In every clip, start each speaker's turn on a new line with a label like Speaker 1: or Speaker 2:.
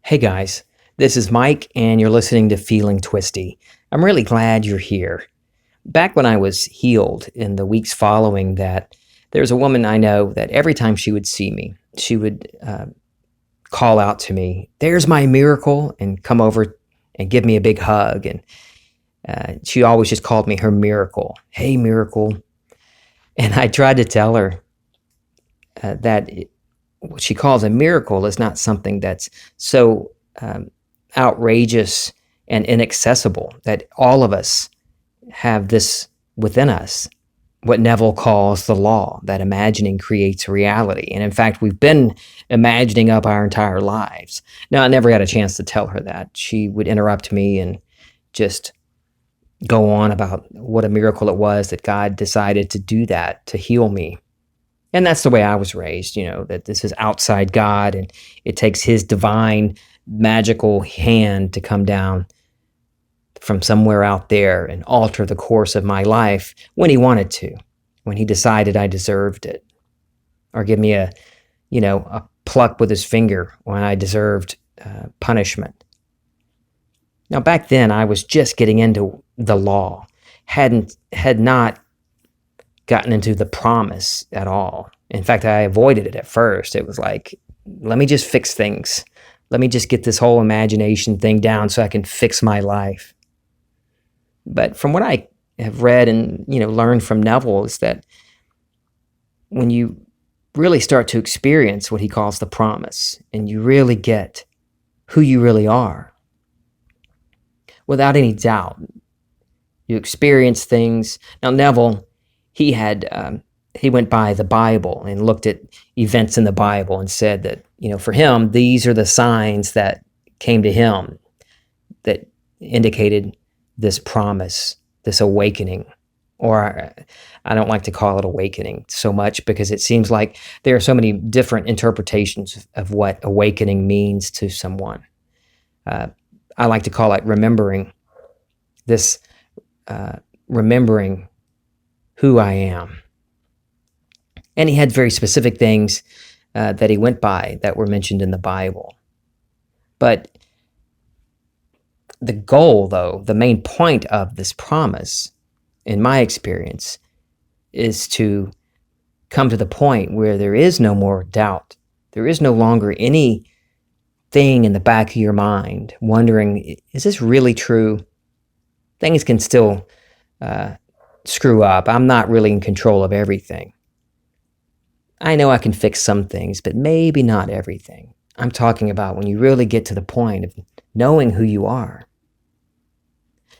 Speaker 1: Hey guys, this is Mike, and you're listening to Feeling Twisty. I'm really glad you're here. Back when I was healed in the weeks following that, there's a woman I know that every time she would see me, she would call out to me, "There's my miracle," and come over and give me a big hug. And she always just called me her miracle. Hey, miracle. And I tried to tell her what she calls a miracle is not something that's so outrageous and inaccessible, that all of us have this within us, what Neville calls the law, that imagining creates reality. And in fact, we've been imagining up our entire lives. Now, I never got a chance to tell her that. She would interrupt me and just go on about what a miracle it was that God decided to do that, to heal me. And that's the way I was raised, that this is outside God and it takes his divine, magical hand to come down from somewhere out there and alter the course of my life when he wanted to, when he decided I deserved it, or give me a pluck with his finger when I deserved punishment. Now, back then, I was just getting into the law, had not gotten into the promise at all. In fact, I avoided it at first. It was like, let me just fix things. Let me just get this whole imagination thing down so I can fix my life. But from what I have read and learned from Neville is that when you really start to experience what he calls the promise, and you really get who you really are, without any doubt, you experience things. Now, Neville, he went by the Bible and looked at events in the Bible and said that, for him, these are the signs that came to him that indicated this promise, this awakening. Or I don't like to call it awakening so much, because it seems like there are so many different interpretations of what awakening means to someone. I like to call it remembering remembering who I am. And he had very specific things that he went by that were mentioned in the Bible. But the goal, though, the main point of this promise, in my experience, is to come to the point where there is no more doubt. There is no longer any thing in the back of your mind wondering, is this really true? Things can still screw up. I'm not really in control of everything. I know I can fix some things, but maybe not everything. I'm talking about when you really get to the point of knowing who you are.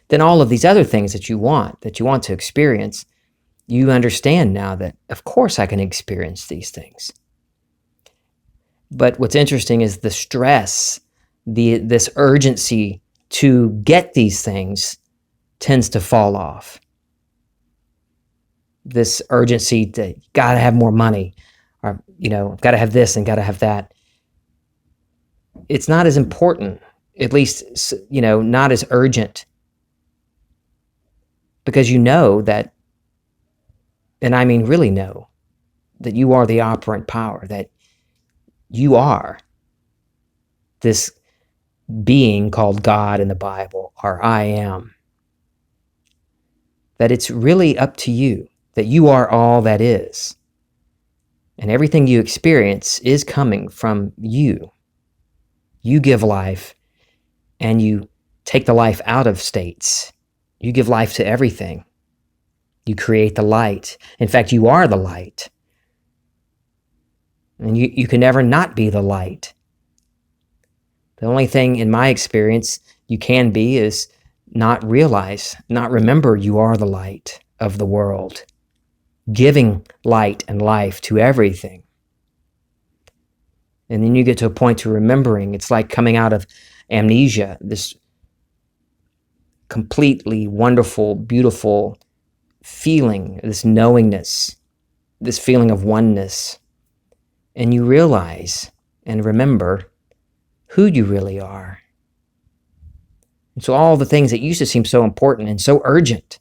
Speaker 1: Then all of these other things that you want to experience, you understand now that, of course, I can experience these things. But what's interesting is the stress, this urgency to get these things tends to fall off. This urgency to gotta have more money, or gotta have this and gotta have that. It's not as important, at least not as urgent, because that, and I mean really know, that you are the operant power, that you are this being called God in the Bible, or I am. That it's really up to you, that you are all that is. And everything you experience is coming from you. You give life, and you take the life out of states. You give life to everything. You create the light. In fact, you are the light. And you can never not be the light. The only thing, in my experience, you can be is not remember you are the light of the world, giving light and life to everything. And then you get to a point to remembering. It's like coming out of amnesia, this completely wonderful, beautiful feeling, this knowingness, this feeling of oneness. And you realize and remember who you really are. And so all the things that used to seem so important and so urgent,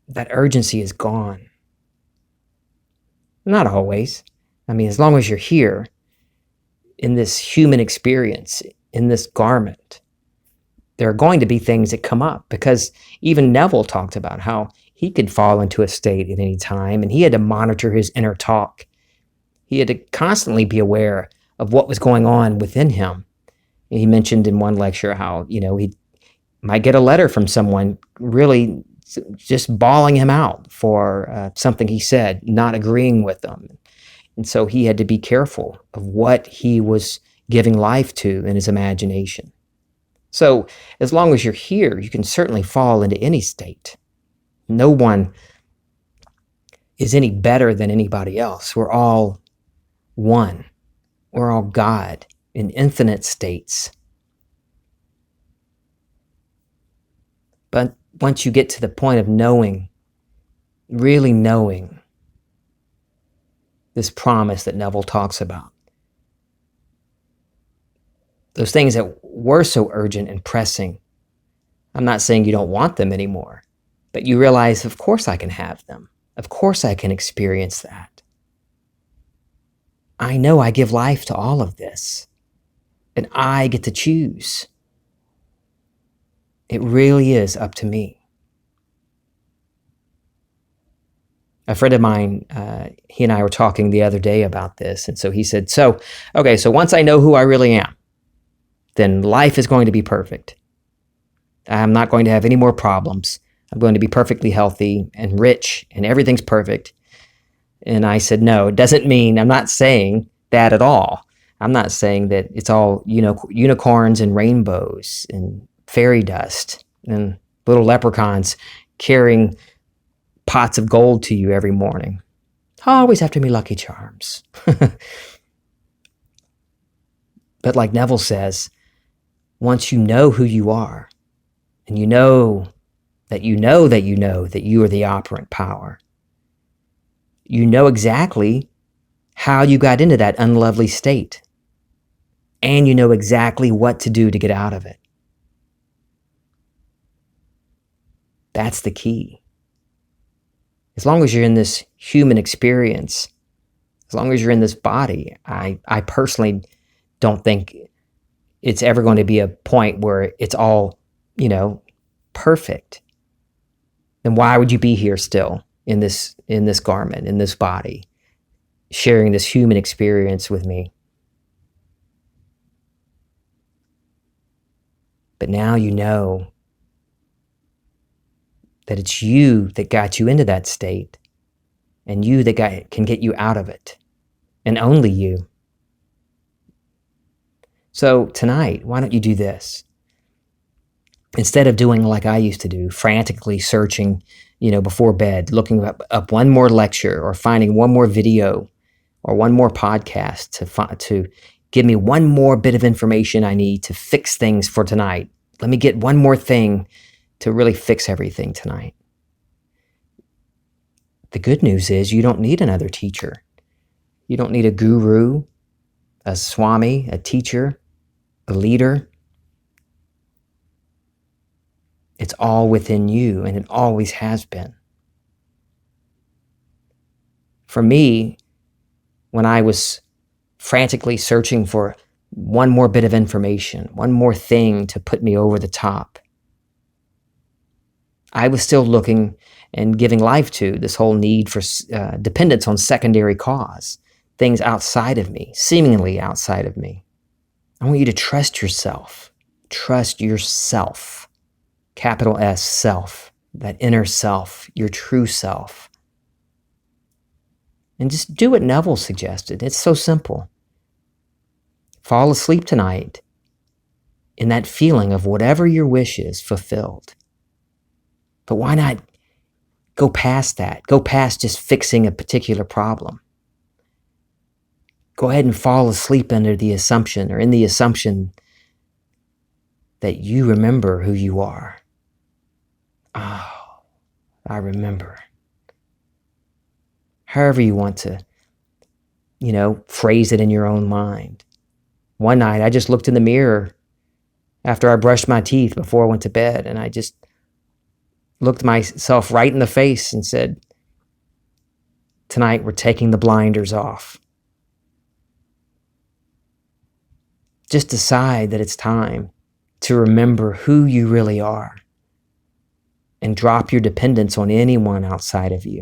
Speaker 1: that urgency is gone. Not always. I mean, as long as you're here, in this human experience, in this garment, there are going to be things that come up, because even Neville talked about how he could fall into a state at any time, and he had to monitor his inner talk. He had to constantly be aware of what was going on within him. He mentioned in one lecture how, he might get a letter from someone really just bawling him out for something he said, not agreeing with them. And so he had to be careful of what he was giving life to in his imagination. So as long as you're here, you can certainly fall into any state. No one is any better than anybody else. We're all one. We're all God in infinite states. But once you get to the point of knowing, really knowing this promise that Neville talks about, those things that were so urgent and pressing, I'm not saying you don't want them anymore, but you realize, of course I can have them. Of course I can experience that. I know I give life to all of this, and I get to choose. It really is up to me. A friend of mine, he and I were talking the other day about this, and so he said, so once I know who I really am, then life is going to be perfect. I'm not going to have any more problems. I'm going to be perfectly healthy and rich, and everything's perfect. And I said, no, it doesn't mean, I'm not saying that at all. I'm not saying that it's all, unicorns and rainbows and fairy dust and little leprechauns carrying pots of gold to you every morning. Always have to be Lucky Charms. But like Neville says, once you know who you are, and you know that you are the operant power, you know exactly how you got into that unlovely state, and you know exactly what to do to get out of it. That's the key. As long as you're in this human experience, as long as you're in this body, I personally don't think it's ever going to be a point where it's all, perfect. Then why would you be here still in this garment, in this body, sharing this human experience with me? But now you know that it's you that got you into that state, and you that can get you out of it, and only you. So tonight, why don't you do this? Instead of doing like I used to do, frantically searching, before bed, looking up one more lecture or finding one more video or one more podcast to give me one more bit of information I need to fix things for tonight. Let me get one more thing to really fix everything tonight. The good news is you don't need another teacher. You don't need a guru, a swami, a teacher, a leader. It's all within you, and it always has been. For me, when I was frantically searching for one more bit of information, one more thing to put me over the top, I was still looking and giving life to this whole need for dependence on secondary cause, things outside of me, seemingly outside of me. I want you to trust yourself. Trust yourself. Capital S, self, that inner self, your true self. And just do what Neville suggested. It's so simple. Fall asleep tonight in that feeling of whatever your wish is fulfilled. But why not go past that? Go past just fixing a particular problem. Go ahead and fall asleep under the assumption, or in the assumption, that you remember who you are. Oh, I remember. However you want to, phrase it in your own mind. One night, I just looked in the mirror after I brushed my teeth before I went to bed, and I just looked myself right in the face and said, tonight we're taking the blinders off. Just decide that it's time to remember who you really are and drop your dependence on anyone outside of you.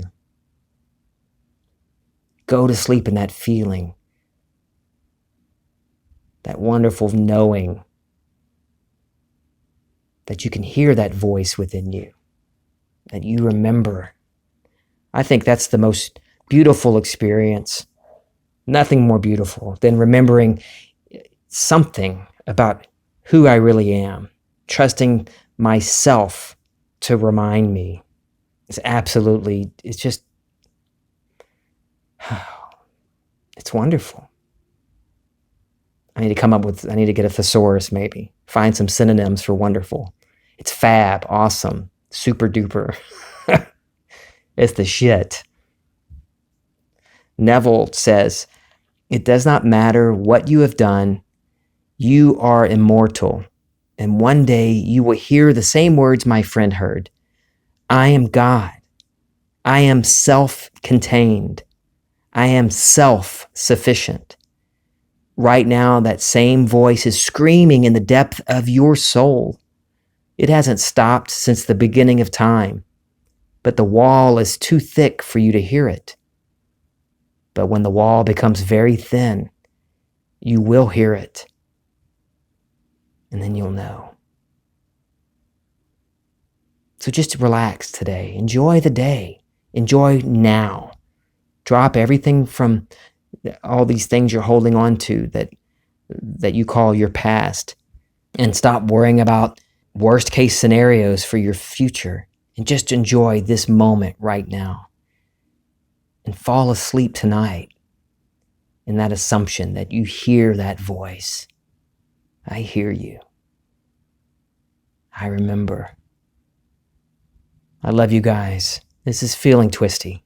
Speaker 1: Go to sleep in that feeling, that wonderful knowing that you can hear that voice within you, that you remember. I think that's the most beautiful experience. Nothing more beautiful than remembering something about who I really am, trusting myself to remind me. It's just, it's wonderful. I need to get a thesaurus maybe, find some synonyms for wonderful. It's fab, awesome, super duper. It's the shit. Neville says, "It does not matter what you have done, you are immortal. And one day you will hear the same words my friend heard. I am God. I am self-contained. I am self-sufficient." Right now, that same voice is screaming in the depth of your soul. It hasn't stopped since the beginning of time, but the wall is too thick for you to hear it. But when the wall becomes very thin, you will hear it, and then you'll know. So just relax today. Enjoy the day. Enjoy now. Drop everything from all these things you're holding on to that you call your past, and stop worrying about worst case scenarios for your future, and just enjoy this moment right now, and fall asleep tonight in that assumption that you hear that voice. I hear you. I remember. I love you guys. This is Feeling Twisty.